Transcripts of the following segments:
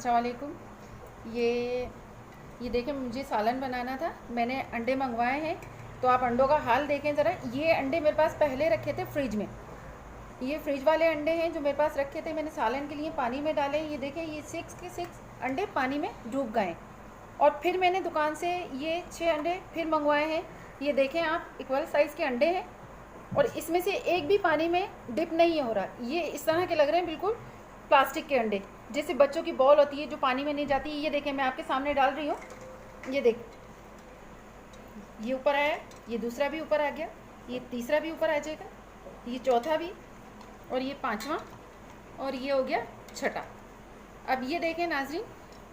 अस्सलाम वालेकुम। ये देखें, मुझे सालन बनाना था, मैंने अंडे मंगवाए हैं। तो आप अंडों का हाल देखें ज़रा। ये अंडे मेरे पास पहले रखे थे फ्रिज में, ये फ्रिज वाले अंडे हैं जो मेरे पास रखे थे, मैंने सालन के लिए पानी में डाले। ये देखें, ये 6 के 6 अंडे पानी में डूब गए। और फिर मैंने दुकान से ये 6 अंडे फिर मंगवाए हैं। ये देखें आप, इक्वल साइज़ के अंडे हैं और इसमें से एक भी पानी में डिप नहीं हो रहा। ये इस तरह के लग रहे हैं, बिल्कुल प्लास्टिक के अंडे, जैसे बच्चों की बॉल होती है जो पानी में नहीं जाती। ये देखें, मैं आपके सामने डाल रही हूँ। ये देख, ये ऊपर आया, ये दूसरा भी ऊपर आ गया, ये तीसरा भी ऊपर आ जाएगा, ये चौथा भी, और ये पांचवा, और ये हो गया छठा। अब ये देखें नाजरीन,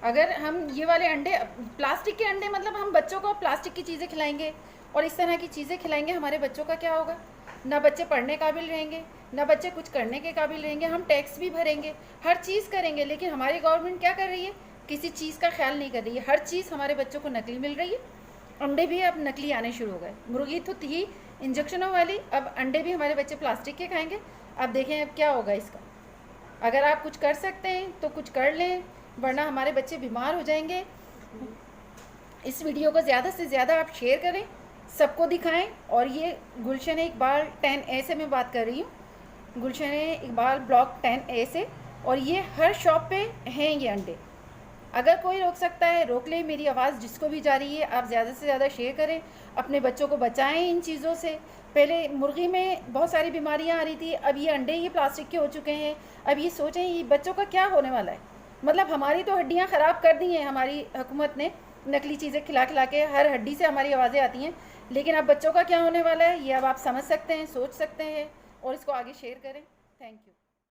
अगर हम ये वाले अंडे, प्लास्टिक के अंडे, मतलब हम बच्चों को प्लास्टिक की चीज़ें खिलाएंगे और इस तरह की चीज़ें खिलाएंगे, हमारे बच्चों का क्या होगा? ना बच्चे पढ़ने काबिल रहेंगे, ना बच्चे कुछ करने के काबिल रहेंगे। हम टैक्स भी भरेंगे, हर चीज़ करेंगे, लेकिन हमारी गवर्नमेंट क्या कर रही है? किसी चीज़ का ख्याल नहीं कर रही है। हर चीज़ हमारे बच्चों को नकली मिल रही है। अंडे भी अब नकली आने शुरू हो गए। मुर्गी तो थी इंजेक्शनों वाली, अब अंडे भी हमारे बच्चे प्लास्टिक के खाएंगे। अब देखें अब क्या होगा इसका। अगर आप कुछ कर सकते हैं तो कुछ कर लें, वरना हमारे बच्चे बीमार हो जाएंगे। इस वीडियो को ज़्यादा से ज़्यादा आप शेयर करें, सबको दिखाएं। और ये गुलशन इकबाल 10A से मैं बात कर रही हूँ, गुलशन इकबाल ब्लॉक 10A से। और ये हर शॉप पे हैं ये अंडे। अगर कोई रोक सकता है रोक ले। मेरी आवाज़ जिसको भी जा रही है, आप ज़्यादा से ज़्यादा शेयर करें, अपने बच्चों को बचाएं इन चीज़ों से। पहले मुर्गी में बहुत सारी बीमारियां आ रही थी, अब ये अंडे ही प्लास्टिक के हो चुके हैं। अब ये सोचें, ये बच्चों का क्या होने वाला है? मतलब हमारी तो हड्डियां ख़राब कर दी हैं हमारी हुकूमत ने, नकली चीज़ें खिला खिला के। हर हड्डी से हमारी आवाज़ें आती हैं, लेकिन अब बच्चों का क्या होने वाला है ये अब आप समझ सकते हैं, सोच सकते हैं। और इसको आगे शेयर करें। Thank you.